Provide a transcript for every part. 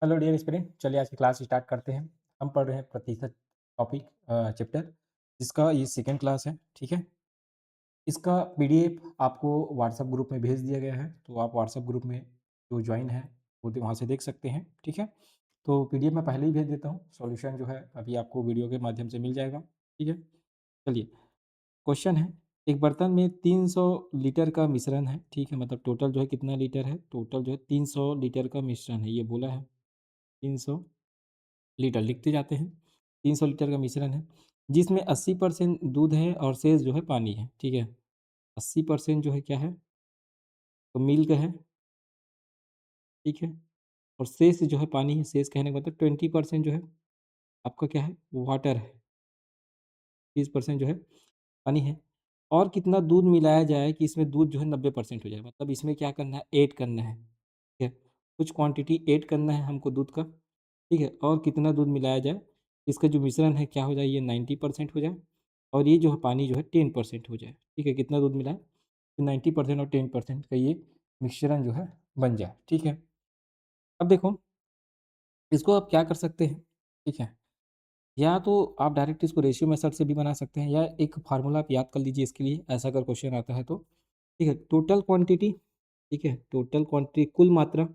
Hello dear student, चलिए आज की क्लास स्टार्ट करते हैं। हम पढ़ रहे हैं प्रतिशत टॉपिक चैप्टर, जिसका ये सेकंड क्लास है। ठीक है, इसका पीडीएफ आपको व्हाट्सएप ग्रुप में भेज दिया गया है, तो आप व्हाट्सएप ग्रुप में जो ज्वाइन है वो वहाँ से देख सकते हैं। ठीक है, तो पीडीएफ मैं पहले ही भेज देता हूँ। सॉल्यूशन जो है अभी आपको वीडियो के माध्यम से मिल जाएगा। ठीक है, चलिए क्वेश्चन है, एक बर्तन में 300 लीटर का मिश्रण है। ठीक है, मतलब टोटल जो है कितना लीटर है, टोटल जो है 300 लीटर का मिश्रण है, ये बोला है। 300 लीटर लिखते जाते हैं। 300 लीटर का मिश्रण है जिसमें 80% दूध है और शेष जो है पानी है। ठीक है, 80% जो है क्या है, तो मिल्क है। ठीक है, और शेष जो है पानी है। शेष कहने का मतलब 20% जो है आपका क्या है, वाटर है। 30% जो है पानी है। और कितना दूध मिलाया जाए कि इसमें दूध जो है 90% हो जाए, मतलब इसमें क्या करना है, ऐड करना है। ठीक है, कुछ क्वांटिटी ऐड करना है हमको दूध का। ठीक है, और कितना दूध मिलाया जाए, इसका जो मिश्रण है क्या हो जाए, ये 90% हो जाए, और ये जो है पानी जो है 10% हो जाए। ठीक है, कितना दूध मिलाए, तो 90% और 10% का ये मिश्रण जो है बन जाए। ठीक है, अब देखो इसको आप क्या कर सकते हैं। ठीक है, या तो आप डायरेक्ट इसको रेशियो मेथड से भी बना सकते हैं, या एक फार्मूला आप याद कर लीजिए इसके लिए, ऐसा अगर क्वेश्चन आता है तो। ठीक है, टोटल क्वांटिटी। ठीक है, टोटल क्वांटिटी कुल मात्रा,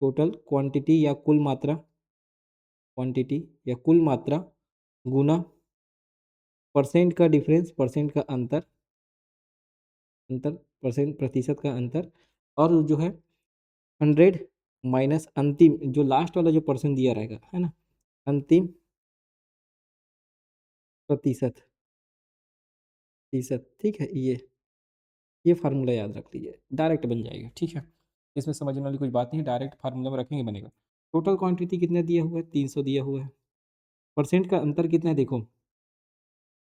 टोटल क्वांटिटी या कुल मात्रा, क्वांटिटी या कुल मात्रा गुना परसेंट का डिफरेंस, परसेंट का अंतर, अंतर परसेंट प्रतिशत का अंतर, और जो है 100 माइनस अंतिम जो लास्ट वाला जो परसेंट दिया रहेगा है ना, अंतिम प्रतिशत, प्रतिशत। ठीक है, ये फार्मूला याद रख लीजिए, डायरेक्ट बन जाएगा। ठीक है, इसमें समझने वाली कुछ बात नहीं है, डायरेक्ट फार्मूला में रखेंगे बनेगा। टोटल क्वांटिटी कितना दिया हुआ है, 300 दिया हुआ है। परसेंट का अंतर कितना है, देखो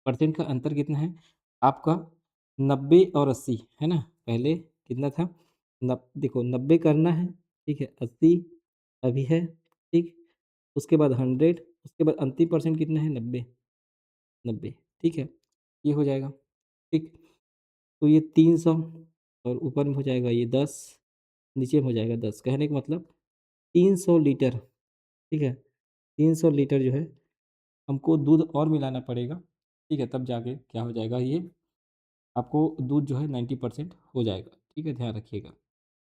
परसेंट का अंतर कितना है आपका, 90 और 80 है ना। पहले कितना था, देखो 90 करना है। ठीक है, 80 अभी है। ठीक, उसके बाद 100, उसके बाद अंतिम परसेंट कितना है, 90, 90। ठीक है, ये हो जाएगा। ठीक, तो ये 300 और ऊपर में हो जाएगा ये 10, नीचे में हो जाएगा 10। कहने का मतलब 300 लीटर। ठीक है, 300 लीटर जो है हमको दूध और मिलाना पड़ेगा। ठीक है, तब जाके क्या हो जाएगा, ये आपको दूध जो है 90% हो जाएगा। ठीक है, ध्यान रखिएगा,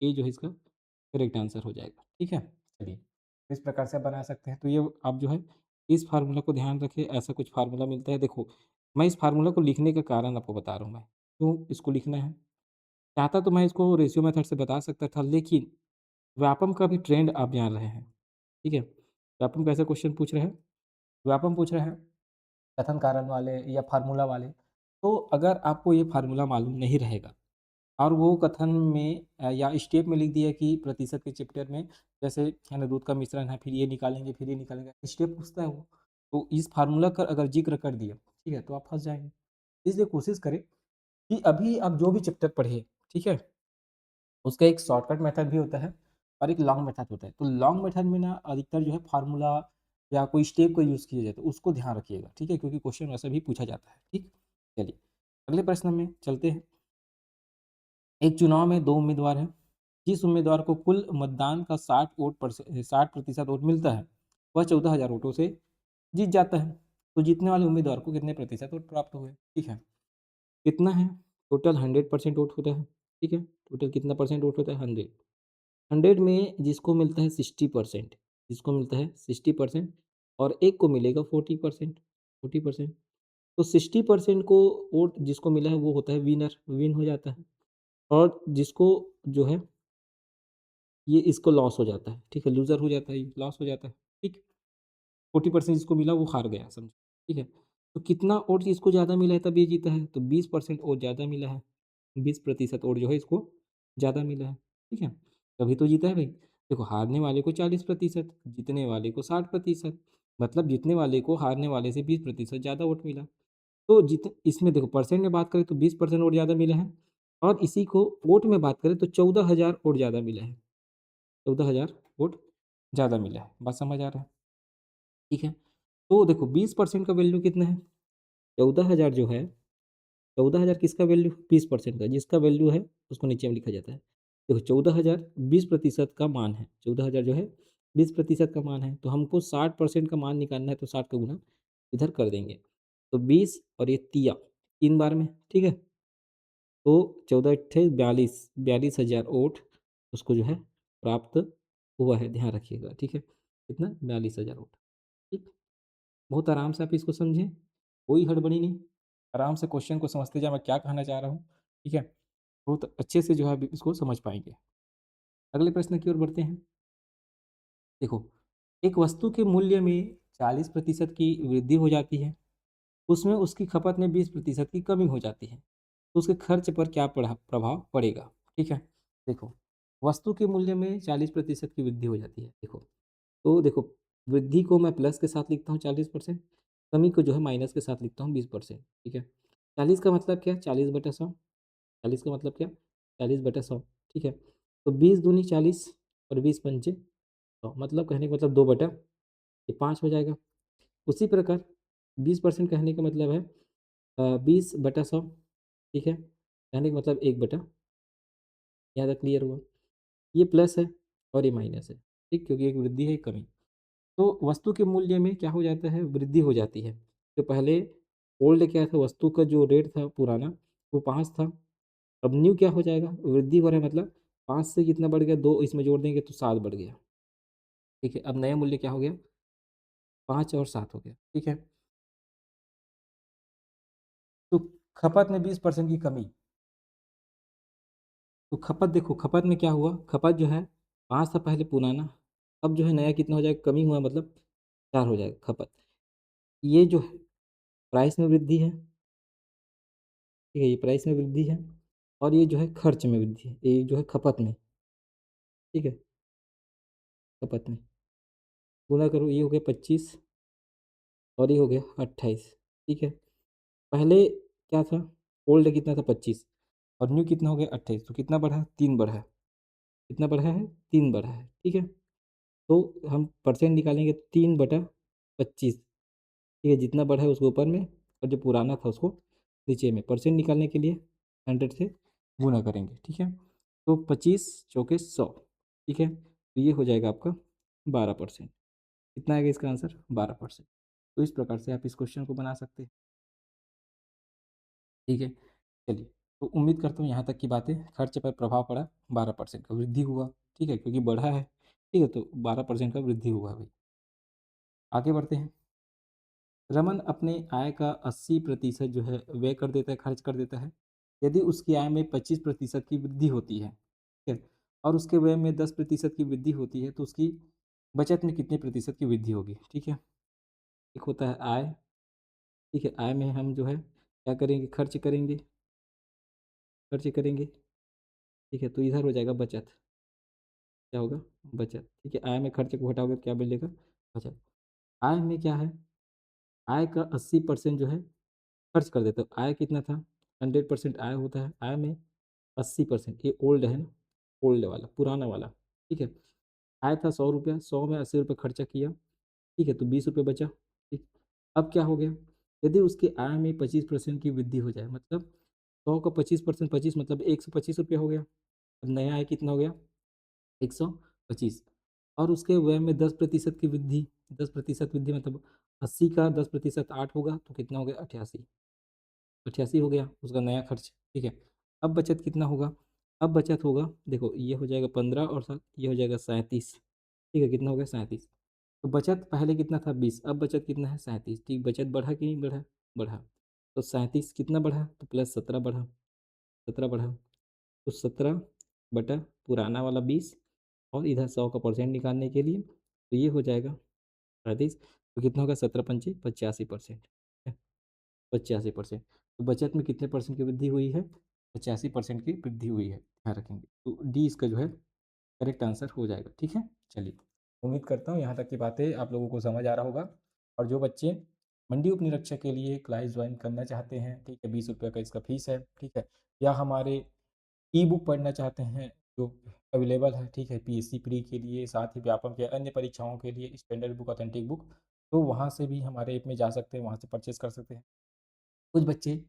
ये जो है इसका करेक्ट आंसर हो जाएगा। ठीक है, चलिए इस प्रकार से आप बना सकते हैं। तो ये आप जो है इस फार्मूला को ध्यान रखिए, ऐसा कुछ फार्मूला मिलता है। देखो मैं इस फार्मूला को लिखने का कारण आपको बता रहा हूँ, मैं क्यों इसको लिखना है। चाहता तो मैं इसको रेशियो मेथड से बता सकता था, लेकिन व्यापम का भी ट्रेंड आप जान रहे हैं। ठीक है, व्यापम कैसे क्वेश्चन पूछ रहे हैं, व्यापम पूछ रहे हैं कथन कारण वाले या फार्मूला वाले। तो अगर आपको ये फार्मूला मालूम नहीं रहेगा और वो कथन में या स्टेप में लिख दिया कि प्रतिशत के चैप्टर में जैसे है ना दूध का मिश्रण है, फिर ये निकालेंगे, फिर ये निकालेंगे, स्टेप पूछता है वो, तो इस फार्मूला का अगर जिक्र कर दिया, ठीक है, तो आप फंस जाएंगे। इसलिए कोशिश करें कि अभी आप जो भी चैप्टर पढ़े, ठीक है, उसका एक शॉर्टकट मेथड भी होता है और एक लॉन्ग मेथड होता है। तो लॉन्ग मेथड में ना अधिकतर जो है फार्मूला या कोई स्टेप को यूज़ किया जाता है, उसको ध्यान रखिएगा। ठीक है, क्योंकि क्वेश्चन वैसे भी पूछा जाता है। ठीक, चलिए अगले प्रश्न में चलते हैं। एक चुनाव में दो उम्मीदवार हैं, जिस उम्मीदवार को कुल मतदान का 60% वोट मिलता है वह 14,000 वोटों से जीत जाता है। तो जीतने वाले उम्मीदवार को कितने प्रतिशत वोट प्राप्त हुए। ठीक है, कितना है, टोटल 100% वोट होता है। ठीक है, टोटल कितना परसेंट वोट होता है, 100। 100 में जिसको मिलता है 60%, जिसको मिलता है 60%, और एक को मिलेगा 40%, 40%। तो 60% को वोट जिसको मिला है वो होता है विनर, विन हो जाता है। और जिसको जो है ये इसको लॉस हो जाता है। ठीक है, लूज़र हो जाता है, ये लॉस हो जाता है। ठीक, 40% जिसको मिला वो हार गया समझो। ठीक है, तो कितना वोट इसको ज़्यादा मिला है तब ये जीता है, तो 20% वोट ज़्यादा मिला है। 20% वोट जो है इसको ज़्यादा मिला है। ठीक है, तभी तो जीता है भाई। देखो हारने वाले को 40%, जीतने वाले को 60%, मतलब जीतने वाले को हारने वाले से 20% ज़्यादा वोट मिला। तो जित इसमें देखो परसेंट में बात करें तो 20% वोट ज़्यादा मिला है, और इसी को वोट में बात करें तो 14,000 वोट ज़्यादा मिला है। 14,000 वोट ज़्यादा मिला है, बात समझ आ रहा है। ठीक है, तो देखो 20% का वैल्यू कितना है, 14,000 जो है, 14,000 किसका वैल्यू, 20% का, जिसका वैल्यू है उसको नीचे में लिखा जाता है। देखो 14,000 20% का मान है, 14,000 जो है 20% का मान है, तो हमको 60% का मान निकालना है, तो 60 का गुना इधर कर देंगे। तो 20 और ये तिया 3 बार में, ठीक है? तो 14 अट्ठे 42, 42,000 ओट उसको जो है प्राप्त हुआ है, ध्यान रखिएगा, ठीक है? कितना? 42,000 ओट, ठीक? बहुत आराम से आप इसको समझें, कोई हड़बड़ी नहीं, आराम से क्वेश्चन को समझते जाएँ मैं क्या कहना चाह रहा हूँ, ठीक है? बहुत अच्छे से जो है आप इसको समझ पाएँगे। अगले प्रश्न की ओर बढ़ते हैं। देखो, एक वस्तु के मूल्य में 40% की वृद्धि हो जाती है, उसमें उसकी खपत में 20% की कमी हो जाती है, तो उसके खर्च पर क्या प्रभाव पड़ेगा? ठीक है? देखो, वस्तु के मूल्य में 40% की वृद्धि हो जाती है। देखो, वृद्धि को मैं प्लस के साथ लिखता हूँ 40%, कमी को जो है माइनस के साथ लिखता हूँ 20%, ठीक है? 40 का मतलब क्या? 40/100, 40 का मतलब क्या? 40/100, ठीक है? तो 20 दूनी 40 और 20 पंचे 100, मतलब कहने का मतलब 2 बटा ये 5 हो जाएगा। उसी प्रकार 20% कहने का मतलब है 20/100, ठीक है? कहने का मतलब 1/, यहाँ तक क्लियर हुआ? ये प्लस है और ये माइनस है, ठीक? क्योंकि एक वृद्धि है, एक कमी। तो वस्तु के मूल्य में क्या हो जाता है? वृद्धि हो जाती है। तो पहले ओल्ड क्या था? वस्तु का जो रेट था पुराना, वो 5 था। अब न्यू क्या हो जाएगा? वृद्धि हो रहा है, मतलब 5 से कितना बढ़ गया? 2 इसमें जोड़ देंगे तो 7 बढ़ गया, ठीक है? अब नया मूल्य क्या हो गया? 5 और 7 हो गया, ठीक है? तो खपत में 20% की कमी, तो खपत देखो, खपत में क्या हुआ? खपत जो है 5 था पहले पुराना, अब जो है नया कितना हो जाएगा? कमी हुआ, मतलब 4 हो जाएगा खपत। ये जो है प्राइस में वृद्धि है, ठीक है? ये प्राइस में वृद्धि है और ये जो है खर्च में वृद्धि है, ये जो है खपत में, ठीक है? खपत में गुणा करो, ये हो गया 25 और ये हो गया 28, ठीक है? पहले क्या था? ओल्ड कितना था? 25 और न्यू कितना हो गया? 28, तो कितना बढ़ा? 3 बढ़ा है। कितना बढ़ा है? 3 बढ़ा है, ठीक है? तो हम परसेंट निकालेंगे 3/25, ठीक है? जितना बढ़ा है उसको ऊपर में और जो पुराना था उसको नीचे में। परसेंट निकालने के लिए 100 से गुणा करेंगे, ठीक है? तो 25 चौके 100, ठीक है? तो ये हो जाएगा आपका 12%। कितना आएगा इसका आंसर? 12%। तो इस प्रकार से आप इस क्वेश्चन को बना सकते हैं, ठीक है? चलिए, तो उम्मीद करता हूँ यहाँ तक की बातें, खर्च पर प्रभाव पड़ा, 12% का वृद्धि हुआ, ठीक है? क्योंकि बढ़ा है, ठीक है? तो 12% का वृद्धि हुआ भाई। आगे बढ़ते हैं। रमन अपने आय का 80% जो है व्यय कर देता है, खर्च कर देता है। यदि उसकी आय में 25% की वृद्धि होती है, ठीक है? और उसके व्यय में 10% की वृद्धि होती है, तो उसकी बचत में कितने प्रतिशत की वृद्धि होगी, ठीक है? एक होता है आय, ठीक है? आय में हम जो है क्या करेंगे? खर्च करेंगे, खर्च करेंगे, ठीक है? तो इधर हो जाएगा बचत, क्या होगा? बचत, ठीक है? आय में खर्च को घटाओगे तो क्या मिलेगा? बचत। आय में क्या है? आय का 80% जो है खर्च कर देते हो। आय कितना था? 100% आय होता है, आय में 80%, ये ओल्ड है ना, ओल्ड वाला, पुराना वाला, ठीक है? आय था 100 रुपया, 100 में 80 रुपये खर्चा किया, ठीक है? तो 20 रुपये बचा, ठीक? अब क्या हो गया? यदि उसकी आय में 25% की वृद्धि हो जाए, मतलब 100 का 25%, 25 मतलब 125 रुपया हो गया। अब नया आय कितना हो गया? 125, और उसके व्यय में 10% की वृद्धि, 10% वृद्धि मतलब 80 का 10% 8 होगा, तो कितना हो गया? 88, 88 हो गया उसका नया खर्च, ठीक है? अब बचत कितना होगा? अब बचत होगा, देखो ये हो जाएगा 15 और 7, ये हो जाएगा 37, ठीक है? कितना हो गया? 37। तो बचत पहले कितना था? 20, अब बचत कितना है? 37, ठीक? बचत बढ़ा कि नहीं बढ़ा? बढ़ा। तो 37 कितना बढ़ा? तो प्लस 17 बढ़ा, 17 बढ़ा। तो 17 बटा पुराना वाला 20, और इधर 100 का परसेंट निकालने के लिए तो ये हो जाएगा 37, तो कितना होगा? 17 पंचे 85%, 85%। तो बचत में कितने परसेंट की वृद्धि हुई है? 85% की वृद्धि हुई है, ध्यान रखेंगे। तो डी इसका जो है करेक्ट आंसर हो जाएगा, ठीक है? चलिए, उम्मीद करता हूँ यहाँ तक की बातें आप लोगों को समझ आ रहा होगा। और जो बच्चे मंडी उप निरीक्षक के लिए क्लास ज्वाइन करना चाहते हैं, ठीक है? 20 रुपये का इसका फीस है, ठीक है? या हमारे ई बुक पढ़ना चाहते हैं जो अवेलेबल है, ठीक है? पीएससी प्री के लिए, साथ ही व्यापम के अन्य परीक्षाओं के लिए स्टैंडर्ड बुक, ऑथेंटिक बुक, तो वहाँ से भी हमारे ऐप में जा सकते हैं, वहाँ से परचेस कर सकते हैं। कुछ बच्चे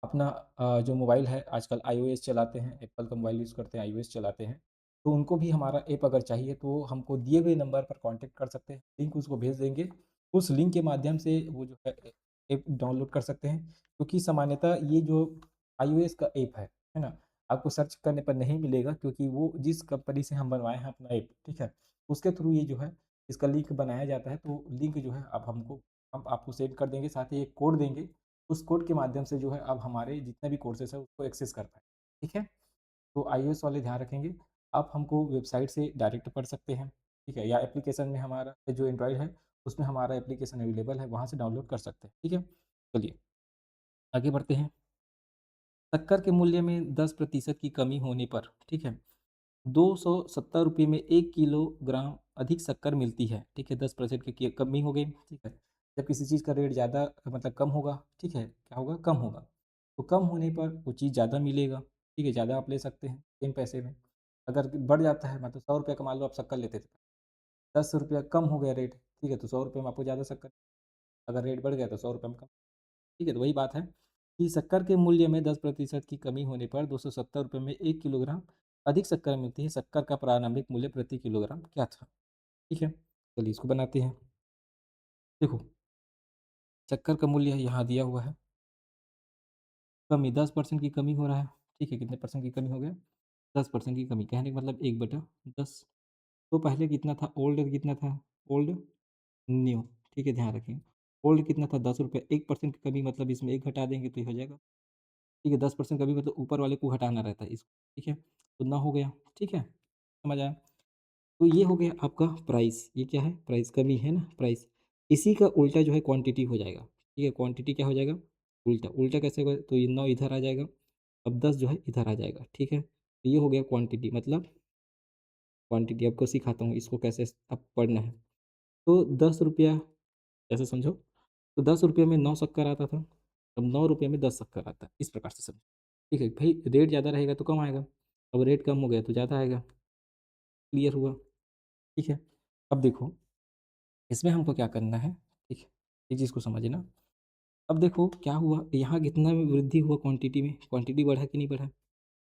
अपना जो मोबाइल है आजकल आईओएस चलाते हैं, एप्पल का मोबाइल यूज़ करते हैं, आईओएस चलाते हैं, तो उनको भी हमारा ऐप अगर चाहिए तो हमको दिए हुए नंबर पर कॉन्टैक्ट कर सकते हैं, लिंक उसको भेज देंगे। उस लिंक के माध्यम से वो जो है ऐप डाउनलोड कर सकते हैं, क्योंकि सामान्यतः ये जो आईओएस का ऐप है ना? आपको सर्च करने पर नहीं मिलेगा, क्योंकि वो जिस कंपनी से हम बनवाए हैं अपना ऐप, ठीक है? उसके थ्रू ये जो है इसका लिंक बनाया जाता है, तो लिंक जो है आप हमको हम आपको सेंड कर देंगे, साथ ही एक कोड देंगे। उस कोड के माध्यम से जो है आप हमारे जितने भी कोर्सेज़ हैं उसको एक्सेस कर पाएँ, ठीक है? तो आईओएस वाले ध्यान रखेंगे। आप हमको वेबसाइट से डायरेक्ट पढ़ सकते हैं, ठीक है? या एप्लीकेशन में हमारा जो एंड्रॉइड है, उसमें हमारा एप्लीकेशन अवेलेबल है, वहाँ से डाउनलोड कर सकते हैं, ठीक है? चलिए, आगे बढ़ते हैं। शक्कर के मूल्य में 10% की कमी होने पर, ठीक है? ₹270 में 1 किलोग्राम अधिक शक्कर मिलती है, ठीक है? 10% की कमी हो गई, ठीक है? जब किसी चीज़ का रेट ज़्यादा मतलब कम होगा, ठीक है? क्या होगा? कम होगा। तो कम होने पर वो चीज़ ज़्यादा मिलेगा, ठीक है? ज़्यादा आप ले सकते हैं सेम पैसे में। अगर बढ़ जाता है मतलब ₹100 का मान लो आप शक्कर लेते थे, ₹10 कम हो गया रेट, ठीक है? तो ₹100 में आपको ज़्यादा शक्कर, अगर रेट बढ़ गया तो ₹100 में कम, ठीक है? तो वही बात है कि शक्कर के मूल्य में 10% की कमी होने पर ₹270 में 1 किलोग्राम अधिक शक्कर मिलती है। शक्कर का प्रारंभिक मूल्य प्रति किलोग्राम क्या था? ठीक है? चलिए इसको बनाते हैं। देखो, शक्कर का मूल्य यहाँ दिया हुआ है, कमी 10% की कमी हो रहा है, ठीक है? कितने परसेंट की कमी हो गया? 10% की कमी, कहने का मतलब 1/10। तो पहले कितना था? ओल्ड कितना था? ओल्ड न्यू, ठीक है? ध्यान रखें। ओल्ड कितना था? ₹10, 1% की कमी मतलब इसमें 1 घटा देंगे तो ये हो जाएगा, ठीक है? 10% कमी मतलब ऊपर वाले को हटाना रहता है इसको, ठीक है? तो ना हो गया, ठीक है? समझ आया? तो ये हो गया आपका प्राइस, ये क्या है? प्राइस, कमी है ना प्राइस। इसी का उल्टा जो है क्वांटिटी हो जाएगा, ठीक है? क्वांटिटी क्या हो जाएगा? उल्टा, उल्टा कैसे होगा? तो ये 9 इधर आ जाएगा, अब 10 जो है इधर आ जाएगा, ठीक है? तो ये हो गया क्वांटिटी, मतलब क्वांटिटी आपको सिखाता हूँ इसको कैसे अब पढ़ना है। तो ₹10, ऐसे समझो, तो ₹10 में 9 शक्कर आता था, अब ₹9 में 10 शक्कर आता है, इस प्रकार से समझो, ठीक है? भई रेट ज़्यादा रहेगा तो कम आएगा, अब रेट कम हो गया तो ज़्यादा आएगा, क्लियर हुआ? ठीक है? अब देखो, इसमें हमको क्या करना है, ठीक है? इस चीज़ को समझना। अब देखो क्या हुआ, यहाँ कितना में वृद्धि हुआ क्वांटिटी में, क्वांटिटी बढ़ा कि नहीं बढ़ा?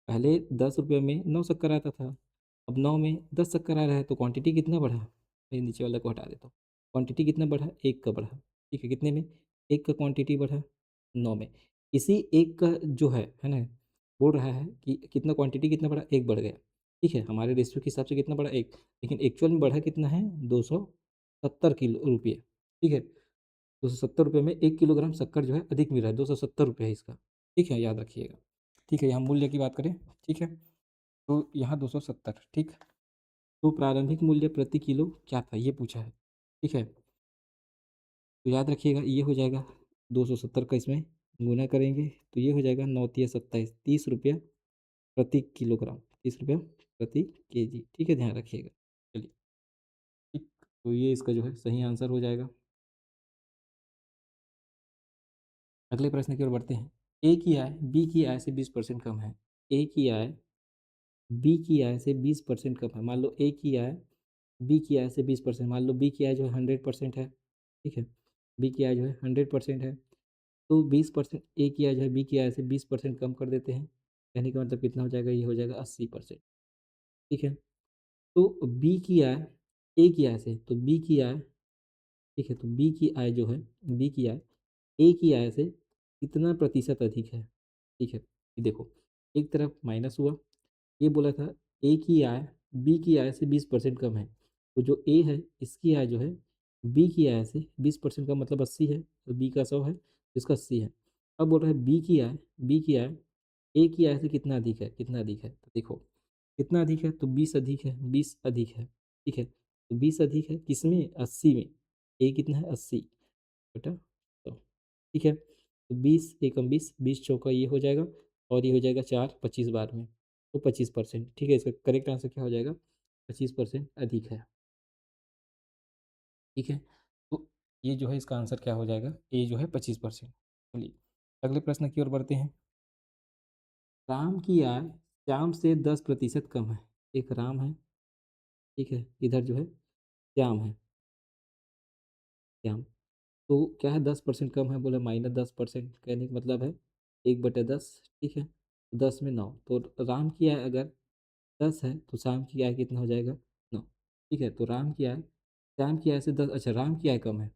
पहले ₹10 में 9 शक्कर आता था, अब 9 में 10 शक्कर आ रहा है, तो क्वांटिटी कितना बढ़ा? ये नीचे वाला को हटा देता हूँ। क्वांटिटी कितना बढ़ा? 1 का बढ़ा, ठीक है? कितने में? 1 का क्वांटिटी बढ़ा, 9 में। इसी 1 का जो है ना? बोल रहा है कि कितना क्वांटिटी कितना बढ़ा? 1 बढ़ गया, ठीक है? हमारे रेशियो के हिसाब से कितना बढ़ा? 1, लेकिन एक्चुअल में बढ़ा कितना है? 270 किलो रुपए, ठीक है? ₹270 में 1 किलोग्राम शक्कर जो है अधिक मिल रहा है, ₹270 है इसका, ठीक है? याद रखिएगा, ठीक है? यहाँ मूल्य की बात करें, ठीक है? तो यहाँ 270, ठीक? तो प्रारंभिक मूल्य प्रति किलो क्या था? ये पूछा है, ठीक है? तो याद रखिएगा ये हो जाएगा 270 का इसमें गुना करेंगे तो ये हो जाएगा 9 तिया 27, ₹30 प्रति किलोग्राम, ₹30 प्रति केजी, ठीक है? ध्यान रखिएगा। चलिए, ठीक, तो ये इसका जो है सही आंसर हो जाएगा। अगले प्रश्न की ओर बढ़ते हैं। ए की आय बी की आय से 20% कम है। ए की आय बी की आय से 20% कम है। मान लो ए की आय बी की आय से 20%, मान लो बी की आय जो है 100% है, ठीक है? बी की आय जो है 100% है, तो 20% ए की आय जो है बी की आय से 20% कम कर देते हैं। कहने का मतलब कितना हो जाएगा? ये हो जाएगा 80%, ठीक है? तो बी की आय ए की आय से, तो बी की आय, ठीक है? तो बी की आय जो है, बी की आय ए की आय से कितना प्रतिशत अधिक है, ठीक है? ये देखो, एक तरफ माइनस हुआ, ये बोला था ए की आय बी की आय से 20% कम है, तो जो ए है इसकी आय जो है बी की आय से 20% का मतलब 80 है, तो बी का 100 है तो इसका 80 है। अब बोल रहा है बी की आय ए की आय से कितना अधिक है, कितना अधिक है? तो देखो कितना अधिक है, तो 20 अधिक है, 20 अधिक है, ठीक है? तो 20 अधिक है किसमें? 80 में। ए कितना है? 80 बटा 100, ठीक है? तो 20 एकम 20, 20 चौका ये हो जाएगा और ये हो जाएगा 4 25 बार में, तो 25%, ठीक है? इसका करेक्ट आंसर क्या हो जाएगा? 25% अधिक है, ठीक है? तो ये जो है इसका आंसर क्या हो जाएगा? ए जो है 25%। चलिए अगले प्रश्न की ओर बढ़ते हैं। राम की आय श्याम से 10% कम है। एक राम है, ठीक है? इधर जो है श्याम है, श्याम। तो क्या है? 10% कम है, बोले -10%, कहने का मतलब है 1/10, ठीक है? 10 में 9, तो राम की आय अगर 10 है तो श्याम की आय कितना हो जाएगा 9। ठीक है, तो राम की आय श्याम की आय से 10, अच्छा राम की आय कम है,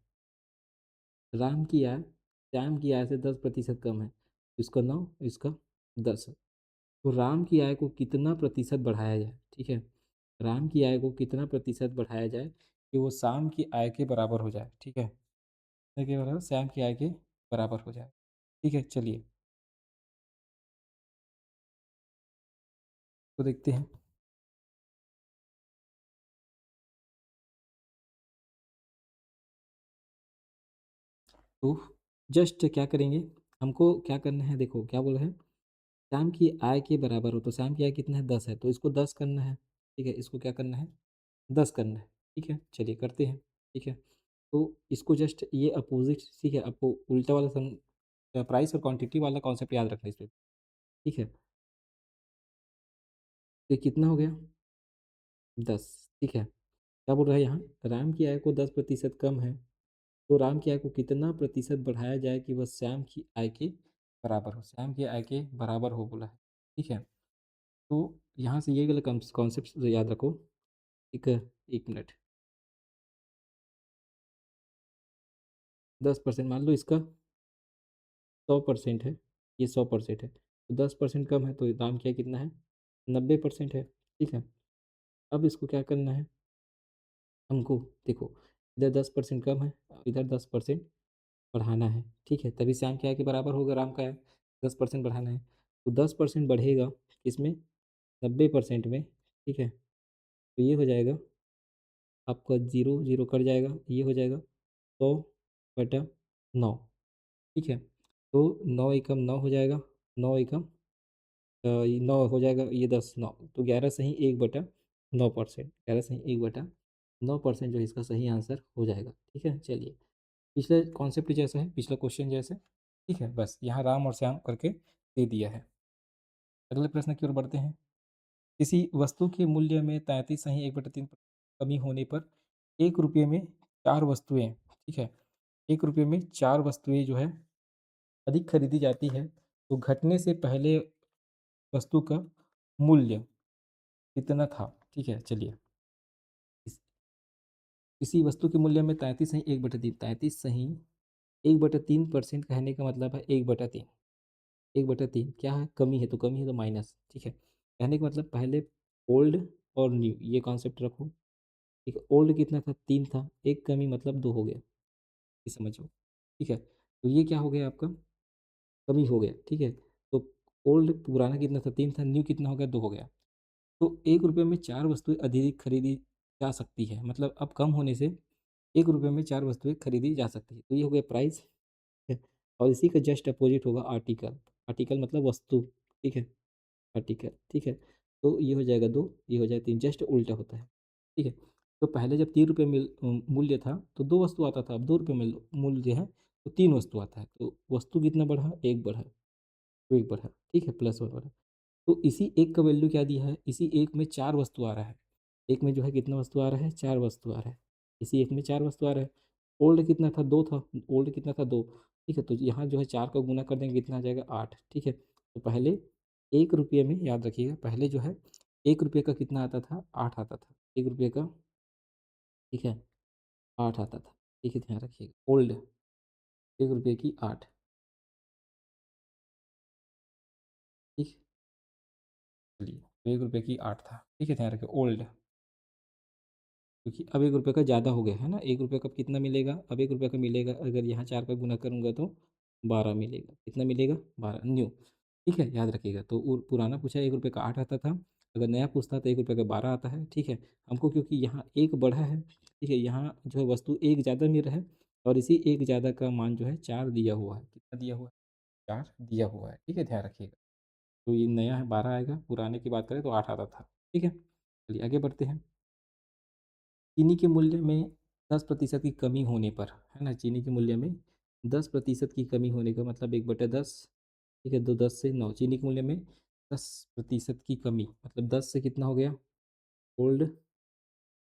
राम की आय श्याम की आय से 10% कम है, इसका 9, इसका 10 है। तो राम की आय को कितना प्रतिशत बढ़ाया जाए, ठीक है, राम की आय को कितना प्रतिशत बढ़ाया जाए कि वो श्याम की आय के बराबर हो जाए, ठीक है, के बराबर श्याम की आय के बराबर हो जाए। ठीक है, चलिए तो देखते हैं। तो जस्ट क्या करेंगे, हमको क्या करना है, देखो क्या बोल रहे हैं, श्याम की आय के बराबर हो, तो श्याम की आय कितना है 10 है, तो इसको 10 करना है, ठीक है, इसको क्या करना है 10 करना है। ठीक है, चलिए करते हैं। ठीक है, तो इसको जस्ट ये अपोजिट, ठीक है, आपको उल्टा वाला प्राइस और क्वांटिटी वाला कॉन्सेप्ट याद रखना है इस पे। ठीक है, तो ये कितना हो गया 10। ठीक है, क्या बोल रहा है यहाँ, राम की आय को 10% कम है, तो राम की आय को कितना प्रतिशत बढ़ाया जाए कि वह श्याम की आय के बराबर हो, श्याम की आय के बराबर हो बोला है। ठीक है, तो यहाँ से ये वाला कॉन्सेप्ट याद रखो। एक एक मिनट, 10% मान लो इसका 100% है, ये 100% है, तो 10% कम है तो दाम क्या कितना है 90% है। ठीक है, अब इसको क्या करना है हमको, देखो इधर 10% कम है, इधर 10% बढ़ाना है। ठीक है, तभी श्याम क्या है के बराबर होगा, राम का है 10% बढ़ाना है, तो 10% बढ़ेगा इसमें 90% में। ठीक है, तो ये हो जाएगा आपका जीरो जीरो कट जाएगा, ये हो जाएगा 100/9। ठीक है, तो 9 एकम 9 हो जाएगा, 9 एकम 9 हो जाएगा, ये 10 9, तो 11 सही 1/9%, 11 सही 1/9% जो इसका सही आंसर हो जाएगा। ठीक है, चलिए पिछले कॉन्सेप्ट जैसा है, पिछला क्वेश्चन जैसे। ठीक है, बस यहाँ राम और श्याम करके दे दिया है। अगले प्रश्न की ओर बढ़ते हैं। किसी वस्तु के मूल्य में 33 सही 1/3 कमी होने पर 1 रुपये में 4 वस्तुएं, ठीक है, 1 रुपये में 4 वस्तुएं जो है अधिक खरीदी जाती है, तो घटने से पहले वस्तु का मूल्य कितना था। ठीक है, चलिए किसी वस्तु के मूल्य में 33 सही 1/3, 33 सही 1/3% कहने का मतलब है 1/3, 1/3 क्या है कमी है, तो कमी है तो माइनस। ठीक है, कहने का मतलब पहले ओल्ड और न्यू ये कॉन्सेप्ट रखो। ठीक है, ओल्ड कितना था 3 था, एक कमी मतलब 2 हो गया, ये समझो। ठीक है, तो ये क्या हो गया आपका कमी हो गया। ठीक है, तो ओल्ड पुराना कितना था 3 था, न्यू कितना हो गया 2 हो गया, तो 1 रुपये में 4 वस्तुएं अधिक खरीदी जा सकती है, मतलब अब कम होने से 1 रुपये में 4 वस्तुएं खरीदी जा सकती है, तो ये हो गया प्राइस। है, और इसी का जस्ट अपोजिट होगा आर्टिकल, आर्टिकल मतलब वस्तु। ठीक है, आर्टिकल। ठीक है, तो ये हो जाएगा 2, ये हो जाएगा 3, जस्ट उल्टा होता है। ठीक है, तो पहले जब 3 रुपये मूल्य था तो 2 वस्तु आता था, अब 2 रुपये में मूल्य है तो 3 वस्तु आता है, तो वस्तु कितना बढ़ा, एक बढ़ा, तो एक बढ़ा। ठीक है, +1 बढ़ा, तो इसी एक का वैल्यू क्या दिया है, इसी एक में 4 वस्तु आ रहा है, एक में जो है कितना वस्तु आ रहा है 4 वस्तु आ रहा है, इसी एक में 4 वस्तु आ रहा है। ओल्ड कितना था 2 था, ओल्ड कितना था 2। ठीक है, तो यहाँ जो है 4 का गुना कर देंगे कितना आ जाएगा 8। ठीक है, तो पहले 1 रुपये में याद रखिएगा, पहले जो है 1 रुपये का कितना आता था 8 आता था, 1 रुपये का। ठीक है, 8 आता था। ठीक है, ध्यान रखिएगा ओल्ड 1 रुपये की 8। ठीक, चलिए तो 1 रुपये की 8 था। ठीक है, ध्यान रखिए ओल्ड, क्योंकि अब 1 रुपये का ज़्यादा हो गया है ना, 1 रुपये का कितना मिलेगा, अब 1 रुपये का मिलेगा, अगर यहाँ 4 का गुना करूँगा तो 12 मिलेगा, कितना मिलेगा 12 न्यू। ठीक है, याद रखिएगा, तो पुराना पूछा 1 रुपये का 8 आता था, अगर नया पूछता तो 1 रुपये का 12 आता है। ठीक है, हमको क्योंकि यहाँ एक बढ़ा है, ठीक है, यहाँ जो है वस्तु एक ज़्यादा मिल रहा है, और इसी एक ज़्यादा का मान जो है 4 दिया हुआ है, कितना दिया हुआ है 4 दिया हुआ है। ठीक है, ध्यान रखिएगा, तो ये नया है 12 आएगा, पुराने की बात करें तो 8 आता था। ठीक है, चलिए आगे बढ़ते हैं। चीनी के मूल्य में 10% की कमी होने पर, है ना, चीनी के मूल्य में 10% की कमी होने का मतलब 1/10। ठीक है, दो 10 से 9, चीनी के मूल्य में 10% की कमी मतलब 10 से कितना हो गया ओल्ड,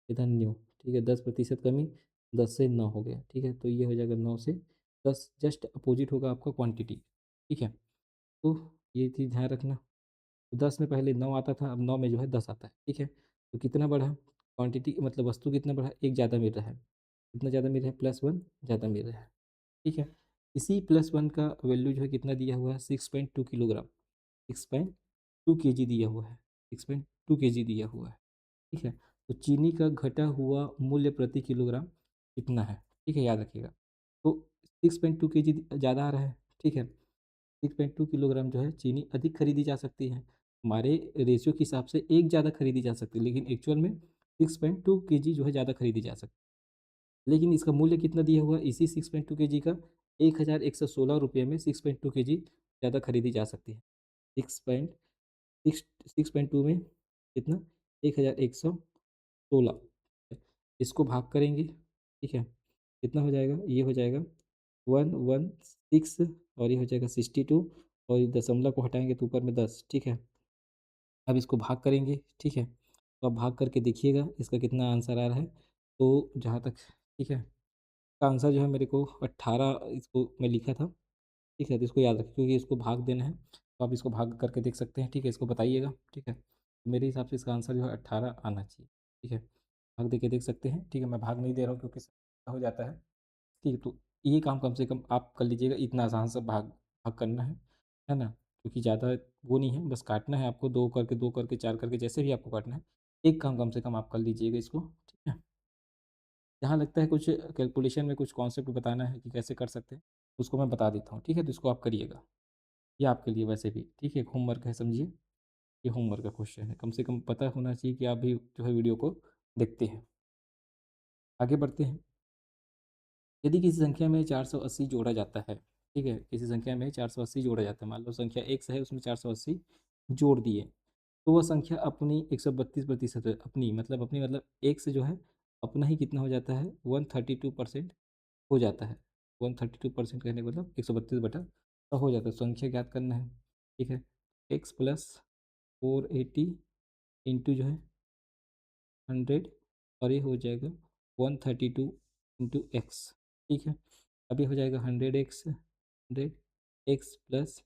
इधर न्यू। ठीक है, 10% कमी 10 से 9 हो गया। ठीक है, तो ये हो जाएगा 9 से 10, जस्ट अपोजिट होगा आपका क्वांटिटी। ठीक है, तो ये चीज़ ध्यान रखना। तो 10 में पहले 9 आता था, अब 9 में जो है 10 आता है, ठीक है? तो कितना बढ़ा? क्वांटिटी मतलब वस्तु कितना बढ़ा? 1 ज़्यादा मिल रहा है। कितना ज़्यादा मिल रहा है? +1 ज़्यादा मिल रहा है, ठीक है? इसी +1 का वैल्यू जो है कितना दिया हुआ है? 6.2 किलोग्राम, 6.2 केजी दिया हुआ है, 6.2 केजी दिया हुआ है, ठीक है? तो चीनी का घटा हुआ मूल्य प्रति किलोग्राम कितना है? ठीक है, याद रखिएगा। तो 6.2 केजी ज़्यादा आ रहा है, ठीक है? 6.2 किलोग्राम जो है चीनी अधिक खरीदी जा सकती है। हमारे रेशियो के हिसाब से एक ज़्यादा खरीदी जा सकती है, लेकिन एक्चुअल में 6.2 केजी जो है ज़्यादा खरीदी जा सकती है। लेकिन इसका मूल्य कितना दिया हुआ है? इसी 6.2 केजी का 1116 रुपये में 6.2 केजी ज़्यादा खरीदी जा सकती है। 6.2 में कितना? 1116, इसको भाग करेंगे, ठीक है? कितना हो जाएगा? ये हो जाएगा 116 और ये हो जाएगा 62 और ये दशमलव को हटाएँगे तो ऊपर में 10, ठीक है? अब इसको भाग करेंगे, ठीक है? तो अब भाग करके देखिएगा इसका कितना आंसर आ रहा है। तो जहाँ तक, ठीक है? इसका आंसर जो है मेरे को 18 इसको मैं लिखा था, ठीक है? तो इसको याद रखिए क्योंकि इसको भाग देना है, तो आप इसको भाग करके देख सकते हैं, ठीक है? इसको बताइएगा, ठीक है? मेरे हिसाब से इसका आंसर जो है 18 आना चाहिए, ठीक है? भाग दे के देख सकते हैं, ठीक है? मैं भाग नहीं दे रहा हूँ क्योंकि हो जाता है, ठीक है? तो ये काम कम से कम आप कर लीजिएगा, इतना आसान सा भाग भाग करना है ना? क्योंकि ज़्यादा वो नहीं है, बस काटना है आपको 2 करके 4 करके जैसे भी आपको काटना है, एक काम कम से कम आप कर लीजिएगा इसको, ठीक है? जहाँ लगता है कुछ कैलकुलेशन में कुछ कॉन्सेप्ट बताना है कि कैसे कर सकते हैं, उसको मैं बता देता हूँ, ठीक है? तो इसको आप करिएगा, ये आपके लिए वैसे भी, ठीक है? एक होमवर्क है समझिए, ये होमवर्क का क्वेश्चन है, कम से कम पता होना चाहिए कि आप भी जो है वीडियो को देखते हैं। आगे बढ़ते हैं। यदि किसी संख्या में 480 जोड़ा जाता है, ठीक है? किसी संख्या में 480 जोड़ा जाता है, मान लो संख्या x है उसमें 480 जोड़ दिए, तो वह संख्या अपनी 132% अपनी मतलब x जो है अपना ही कितना हो जाता है? 132% हो जाता है। 132% कहने का मतलब 132/100 हो जाता है। संख्या ज्ञात करना है, ठीक है? x प्लस 480 इंटू जो है 100 और ये हो जाएगा 132 इंटू एक्स, ठीक है? अभी हो जाएगा 100 प्लस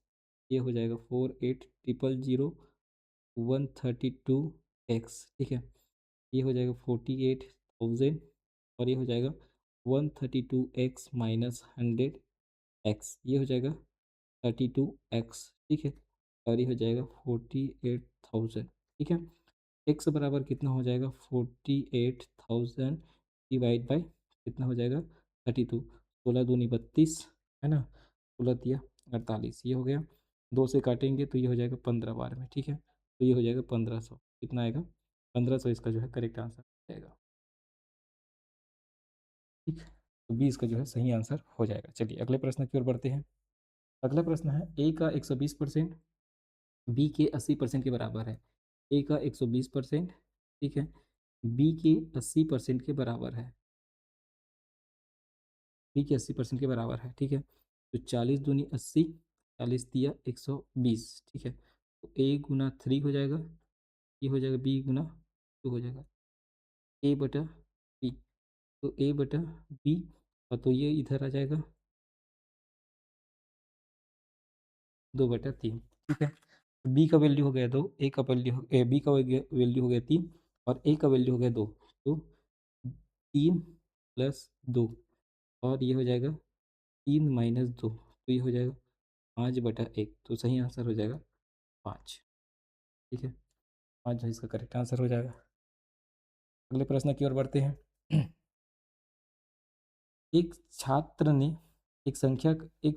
ये हो जाएगा 48,000 132 एक्स, ठीक है? ये हो जाएगा 48,000 और ये हो जाएगा 132 एक्स माइनस 100 एक्स, ये हो जाएगा 32 एक्स, ठीक है? और ये हो जाएगा 48,000, ठीक है? एक्स बराबर कितना हो जाएगा? 48,000 डिवाइड बाई कितना हो जाएगा? 32, 16 दूनी 32, है ना? 16 तिया 48, ये हो गया। 2 से काटेंगे तो ये हो जाएगा 15 बार में, ठीक है? तो ये हो जाएगा 1500, कितना आएगा? 1500 इसका जो है करेक्ट आंसर हो जाएगा, ठीक? तो 20 का जो है सही आंसर हो जाएगा। चलिए अगले प्रश्न की ओर बढ़ते हैं। अगला प्रश्न है ए का 120% बी के 80% के बराबर है। ए का 120%, ठीक है? बी के 80% के बराबर है। बी के 80% के बराबर है, ठीक है? तो 40 दूनी 80, 40 तिया 120, ठीक है? तो ए गुना 3 हो जाएगा, ये हो जाएगा बी गुना 2 हो जाएगा, ए बटा बी। तो ए बटा बी और तो ये इधर आ जाएगा 2/3, ठीक है? बी का वैल्यू हो गया 2, ए का वैल्यू बी का वैल्यू हो गया 3 और ए का वैल्यू हो गया 2। तो 3 प्लस 2 और ये हो जाएगा 3 माइनस 2, तो ये हो जाएगा 5/1। तो सही आंसर हो जाएगा 5, ठीक है? 5 जो है इसका करेक्ट आंसर हो जाएगा। अगले प्रश्न की ओर बढ़ते हैं। एक छात्र ने एक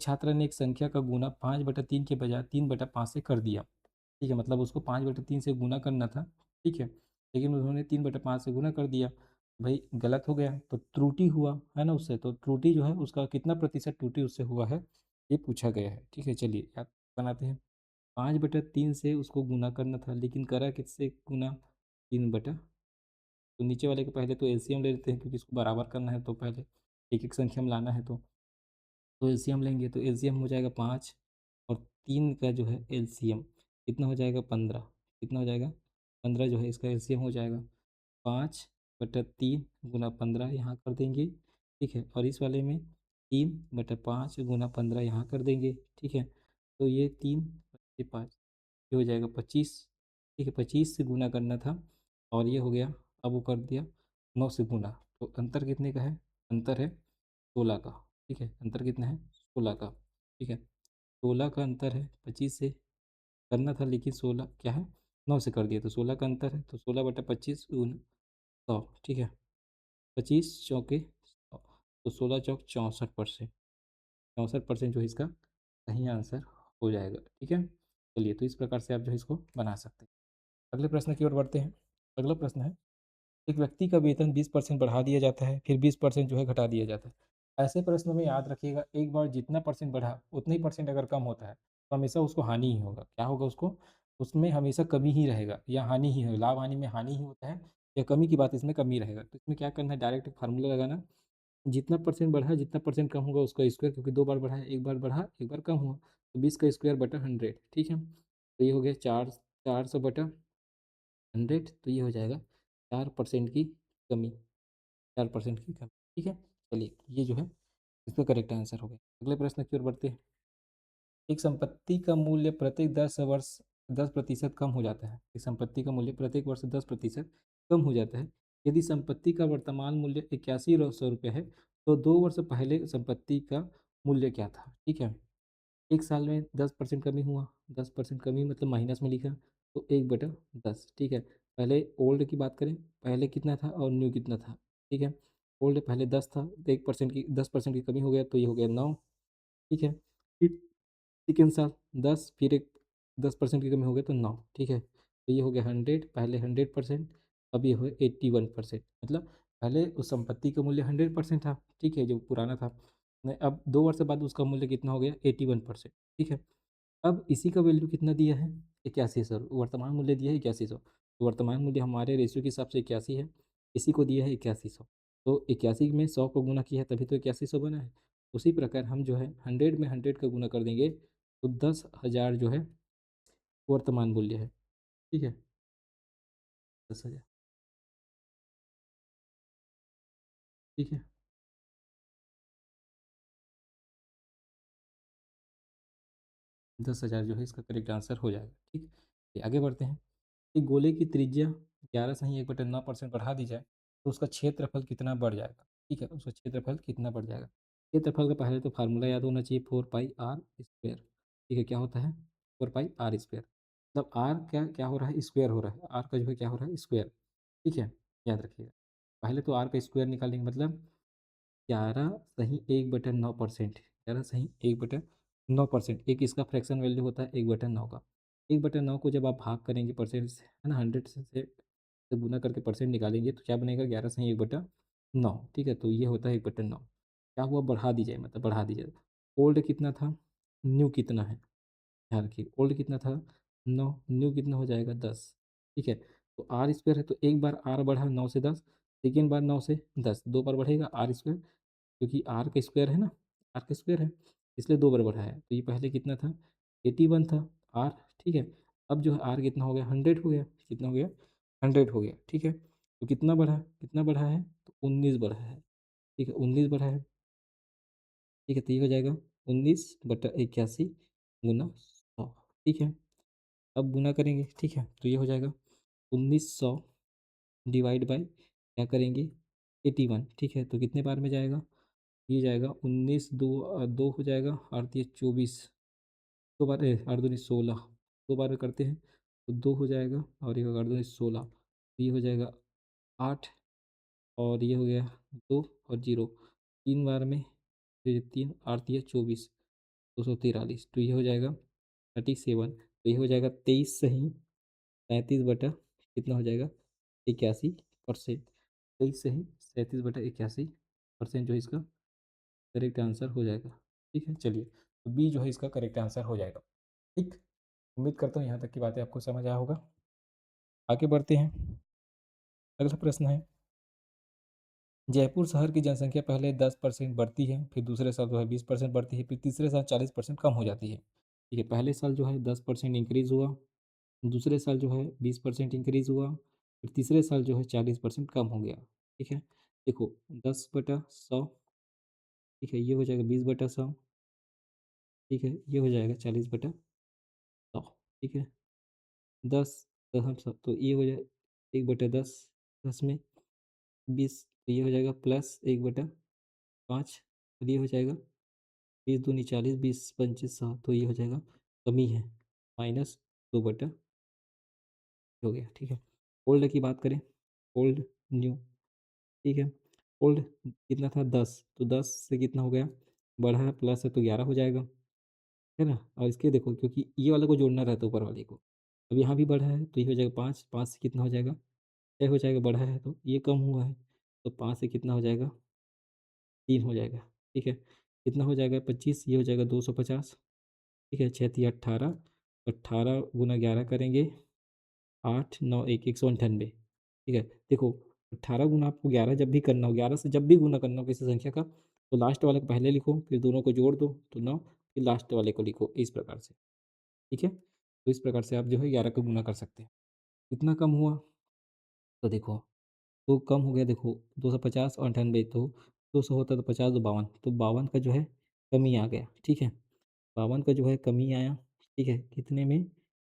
छात्र ने एक संख्या का गुना 5/3 के बजाय 3/5 से कर दिया, ठीक है? मतलब उसको 5/3 से गुना करना था, ठीक है? लेकिन उन्होंने 3/5 से गुना कर दिया। भाई गलत हो गया तो त्रुटि हुआ है ना उससे, तो त्रुटि जो है उसका कितना प्रतिशत त्रुटि उससे हुआ है, ये पूछा गया है, ठीक है? चलिए याद बनाते हैं। 5/3 से उसको गुना करना था लेकिन करा किससे गुना? 3 तो नीचे वाले को पहले तो एलसीएम ले लेते हैं क्योंकि इसको बराबर करना है, तो पहले एक एक संख्या में लाना है, तो एलसीएम लेंगे तो एलसीएम हो जाएगा 5 और 3 का जो है एलसीएम कितना हो जाएगा? 15, कितना हो जाएगा? 15 जो है इसका एलसीएम हो जाएगा 5/3 गुना 15 यहाँ कर देंगे, ठीक है? और इस वाले में 3/5 गुना 15 यहाँ कर देंगे, ठीक है? तो ये 3/5 ये हो जाएगा 25, ठीक है, 25 से गुना करना था और ये हो गया, अब वो कर दिया 9 से गुना, तो अंतर कितने का है? अंतर है 16 का, ठीक है, अंतर कितना है? 16 का, ठीक है, 16 का अंतर है, 25 से करना था लेकिन 16 क्या है, 9 से कर दिया, तो 16 का अंतर है, तो 16/25 100, ठीक है, 25 चौके 100, तो 16 चौक 64%, 64% जो है इसका सही आंसर हो जाएगा, ठीक है। चलिए, तो इस प्रकार से आप जो है इसको बना सकते हैं। अगले प्रश्न की ओर बढ़ते हैं। अगला प्रश्न है, एक व्यक्ति का वेतन 20% बढ़ा दिया जाता है, फिर 20% जो है घटा दिया जाता है। ऐसे प्रश्न में याद रखिएगा, एक बार जितना परसेंट बढ़ा उतना ही परसेंट अगर कम होता है तो हमेशा उसको हानि ही होगा। क्या होगा उसको? उसमें हमेशा कमी ही रहेगा या हानि ही होगा। लाभ हानि में हानि ही होता है या कमी की बात, इसमें कमी रहेगा। तो इसमें क्या करना है, डायरेक्ट फार्मूला लगाना, जितना परसेंट बढ़ा जितना परसेंट कम होगा उसका स्क्वायर, क्योंकि दो बार बढ़ा है, एक बार बढ़ा एक बार कम हुआ, तो 20 का स्क्वायर बटा 100, ठीक है। तो ये हो गया 400/100, तो ये हो जाएगा 4% की कमी, 4% की कमी, ठीक है। चलिए, ये जो है इसका करेक्ट आंसर हो गया। अगले प्रश्न की ओर बढ़ते हैं। एक संपत्ति का मूल्य प्रत्येक 10 वर्ष 10% कम हो जाता है। एक संपत्ति का मूल्य प्रत्येक वर्ष 10% कम हो जाता है। यदि संपत्ति का वर्तमान मूल्य 8100 रुपये है, तो 2 वर्ष पहले संपत्ति का मूल्य क्या था? ठीक है, एक साल में 10% कमी हुआ, 10% कमी मतलब माइनस में लिखा, तो 1/10, ठीक है। पहले ओल्ड की बात करें, पहले कितना था और न्यू कितना था, ठीक है। ओल्ड पहले 10 था, तो 1% की 10% की कमी हो गया, तो ये हो गया 9, ठीक है। फिर सेकेंड साल 10, फिर एक 10% की कमी हो गया तो 9, ठीक है। तो ये हो गया 100, पहले 100%, अब ये हो 81%, मतलब पहले उस संपत्ति का मूल्य 100% था, ठीक है, जो पुराना था। अब 2 वर्ष बाद उसका मूल्य कितना हो गया? 81%, ठीक है। अब इसी का वैल्यू कितना दिया है? 8100, वर्तमान मूल्य दिया है 8100, तो वर्तमान मूल्य हमारे रेशियो के हिसाब से 81 है, इसी को दिया है 8100, तो 81 में 100 को गुना किया है तभी तो 8100 बना है। उसी प्रकार हम जो है 100 में 100 का गुना कर देंगे, तो 10,000 जो है वर्तमान मूल्य है, ठीक है, 10,000, ठीक है, 10,000 जो है इसका करेक्ट आंसर हो जाएगा, ठीक है। ये आगे बढ़ते हैं। एक गोले की त्रिज्या 11 सही 1/9% बढ़ा दी जाए, तो उसका क्षेत्रफल कितना बढ़ जाएगा? ठीक है, उसका क्षेत्रफल कितना बढ़ जाएगा? क्षेत्रफल का पहले तो फार्मूला याद होना चाहिए, 4 पाई आर स्क्वायर, ठीक है, क्या होता है? 4 पाई आर स्क्वायर, मतलब आर क्या क्या हो रहा है? स्क्वायर हो रहा है, आर का जो है क्या हो रहा है? स्क्वायर, ठीक है, याद रखिएगा। पहले तो आर का स्क्वायर निकालेंगे, मतलब 11 सही 1/9%, 11 सही 1/9%, एक इसका फ्रैक्शन वैल्यू होता है 1/9 का। 1/9 को जब आप भाग करेंगे परसेंट से, है ना, 100 से गुना करके परसेंट निकालेंगे तो क्या बनेगा? 11 सही 1/9, ठीक है, तो ये होता है 1/9। क्या हुआ? बढ़ा दी जाए, मतलब बढ़ा दी जाए। ओल्ड कितना था, न्यू कितना है, ध्यान रखिए, ओल्ड कितना था? 9, न्यू कितना हो जाएगा? 10, ठीक है। तो आर स्क्वायर है, तो एक बार आर बढ़ा 9 से 10, सेकेंड बार 9 से 10, दो बार बढ़ेगा आर स्क्वायर, क्योंकि आर का स्क्वायर है ना, आर का स्क्वायर है, इसलिए दो बार बढ़ा है। तो ये पहले कितना था? 81 था आर, ठीक है। अब जो है आर कितना हो गया? 100 हो गया, कितना हो गया? 100 हो गया, ठीक है। तो कितना बढ़ा, कितना बढ़ा है? तो 19 बढ़ा है, ठीक है, 19 बढ़ा है, ठीक है। तो ये हो जाएगा 19/81 गुना 100, ठीक है। अब गुना करेंगे, ठीक है, तो ये हो जाएगा 1900 डिवाइड बाय क्या करेंगे? 81, ठीक है, तो कितने बार में जाएगा? ये जाएगा 19, दो हो जाएगा, और ये 24, दो बार 8 दूनी 16, दो बार में करते हैं तो दो हो जाएगा, और ये 8 दूनी 16, ये हो जाएगा 8, और ये हो गया 2 और 0, तीन बार में, तो ये 3 8 या 24, 243, तो ये हो जाएगा 37, तो ये हो जाएगा 23 सही 37 बटा कितना हो जाएगा? 81%, 23 सही 37/81% जो है इसका करेक्ट आंसर हो जाएगा, ठीक है। चलिए, तो बी जो है इसका करेक्ट आंसर हो जाएगा, ठीक। उम्मीद करता हूँ यहाँ तक की बातें आपको समझ आया होगा। आगे बढ़ते हैं। अगला प्रश्न है, जयपुर शहर की जनसंख्या पहले 10% बढ़ती है, फिर दूसरे साल जो है 20% बढ़ती है, फिर तीसरे साल 40% कम हो जाती है, ठीक है। पहले साल जो है 10% इंक्रीज़ हुआ, दूसरे साल जो है 20% इंक्रीज़ हुआ, फिर तीसरे साल जो है 40% कम हो गया, ठीक है। देखो, 10/100, ठीक है, ये हो जाएगा 20/100, ठीक है, ये हो जाएगा 40/100, ठीक है। 10 10 हम सब तो ये हो जाए 1/10, 10 में 20 तो ये हो जाएगा प्लस 1/5 और ये हो जाएगा 20 दूनी 40, 20 पंचे 100 तो ये हो जाएगा कमी है माइनस 2/, हो गया, ठीक है। ओल्ड की बात करें, ओल्ड न्यू, ठीक है। ओल्ड कितना था 10, तो 10 से कितना हो गया, बढ़ा है प्लस है तो 11 हो जाएगा, है ना? और इसके देखो क्योंकि ये वाले को जोड़ना रहता है ऊपर वाले को, अब यहाँ भी बढ़ा है तो ये हो जाएगा 5, 5 से कितना हो जाएगा, 6 हो जाएगा, बढ़ा है तो ये कम हुआ है, तो 5 से कितना हो जाएगा, 3 हो जाएगा, ठीक है। कितना हो जाएगा 25, ये हो जाएगा 250, ठीक है। 6 तिया 18, 18 गुना 11 करेंगे 8 9 1 198, ठीक है। देखो 18 गुना आपको 11 जब भी करना हो, 11 से जब भी गुना करना हो किसी संख्या का, तो लास्ट वाले को पहले लिखो, फिर दोनों को जोड़ दो तो 9, फिर लास्ट वाले को लिखो, इस प्रकार से, ठीक है। तो इस प्रकार से आप जो है 11 को गुना कर सकते हैं। कितना कम हुआ, तो देखो तो कम हो गया, देखो 250 और 98 तो 200 होता तो 50 तो 52, तो 52 का जो है कमी आ गया, ठीक है। 52 का जो है कमी आया, ठीक है। कितने में,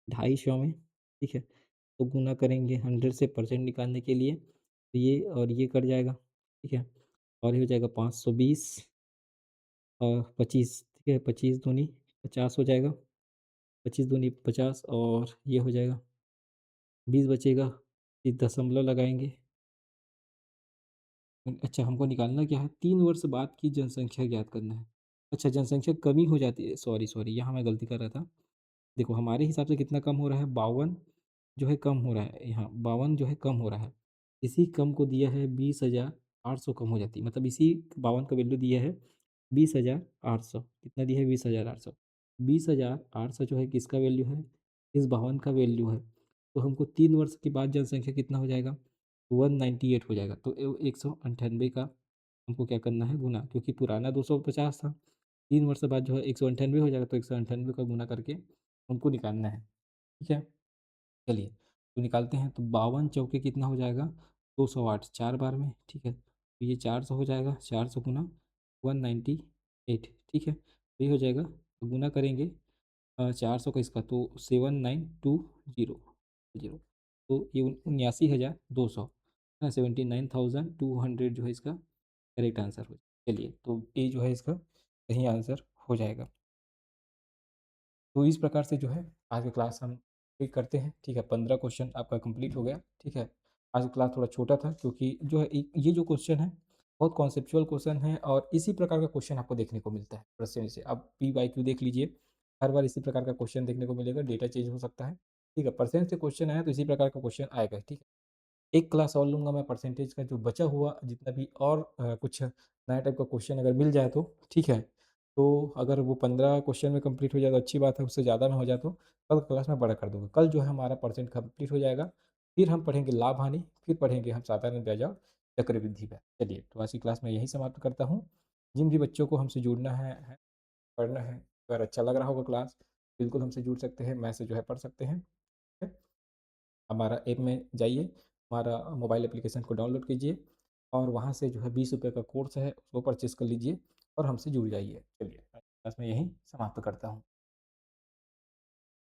250 में, ठीक है। तो गुना करेंगे 100 से परसेंट निकालने के लिए, तो ये और ये कट जाएगा, ठीक है। और ये हो जाएगा 520 और 25, ठीक है। 25 दूनी 50 हो जाएगा, 25 दूनी 50 और ये हो जाएगा 20 बचेगा, फिर दशमलव लगाएंगे। अच्छा हमको निकालना क्या है, 3 वर्ष बाद की जनसंख्या ज्ञात करना है। अच्छा जनसंख्या कमी हो जाती है, सॉरी सॉरी यहाँ मैं गलती कर रहा था। देखो हमारे हिसाब से कितना कम हो रहा है, 52 जो है कम हो रहा है, यहाँ 52 जो है कम हो रहा है। इसी कम को दिया है 20,800 कम हो जाती है, मतलब इसी 52 का वैल्यू दिया है 20,800, कितना दिया है 20,800, 20,800 जो है किसका वैल्यू है, इस 52 का वैल्यू है। तो हमको 3 वर्ष के बाद जनसंख्या कितना हो जाएगा, 198 हो जाएगा, तो 198 का हमको क्या करना है गुना, क्योंकि पुराना 250 था, 3 वर्ष बाद जो है 198 हो जाएगा, तो 198 का गुना करके हमको निकालना है, ठीक है। चलिए तो निकालते हैं, तो 52 चौके कितना हो जाएगा 208, 4 बार में, ठीक है। तो ये 400 हो जाएगा, 400 गुना 198, ठीक है। तो ये हो जाएगा, तो गुना करेंगे 400 का इसका तो 7920, तो ये 79,200 है, 79,200 जो है इसका करेक्ट आंसर हो जाए। चलिए तो ये जो है इसका सही आंसर हो जाएगा। तो इस प्रकार से जो है आज की क्लास हम ठीक करते हैं, ठीक है। 15 क्वेश्चन आपका कंप्लीट हो गया, ठीक है। आज की क्लास थोड़ा छोटा था क्योंकि जो है ये जो क्वेश्चन है बहुत कॉन्सेप्चुअल क्वेश्चन है, और इसी प्रकार का क्वेश्चन आपको देखने को मिलता है प्रश्न से। आप पी वाई क्यू देख लीजिए, हर बार इसी प्रकार का क्वेश्चन देखने को मिलेगा, डेटा चेंज हो सकता है, ठीक है। परसेंट से क्वेश्चन आया तो इसी प्रकार का क्वेश्चन आएगा, ठीक है। एक क्लास और लूँगा मैं परसेंटेज का, जो बचा हुआ जितना भी और कुछ नया टाइप का क्वेश्चन अगर मिल जाए तो ठीक है। तो अगर वो 15 क्वेश्चन में कंप्लीट हो जाए तो अच्छी बात है, उससे ज़्यादा में हो जाए तो कल क्लास में बड़ा कर दूँगा। कल जो है हमारा परसेंट कंप्लीट हो जाएगा, फिर हम पढ़ेंगे लाभ हानि, फिर पढ़ेंगे हम साधारण ब्याज और चक्रवृद्धि ब्याज। चलिए तो आज की क्लास में यहीं समाप्त करता हूँ। जिन भी बच्चों को हमसे जुड़ना है, पढ़ना है, अगर अच्छा लग रहा होगा क्लास, बिल्कुल हमसे जुड़ सकते हैं, मैसेज जो है पढ़ सकते हैं, ठीक है। हमारा ऐप में जाइए, हमारा मोबाइल एप्लीकेशन को डाउनलोड कीजिए और वहाँ से जो है 20 रुपये का कोर्स है उसको परचेज़ कर लीजिए और हमसे जुड़ जाइए। चलिए, आज मैं यहीं समाप्त करता हूँ।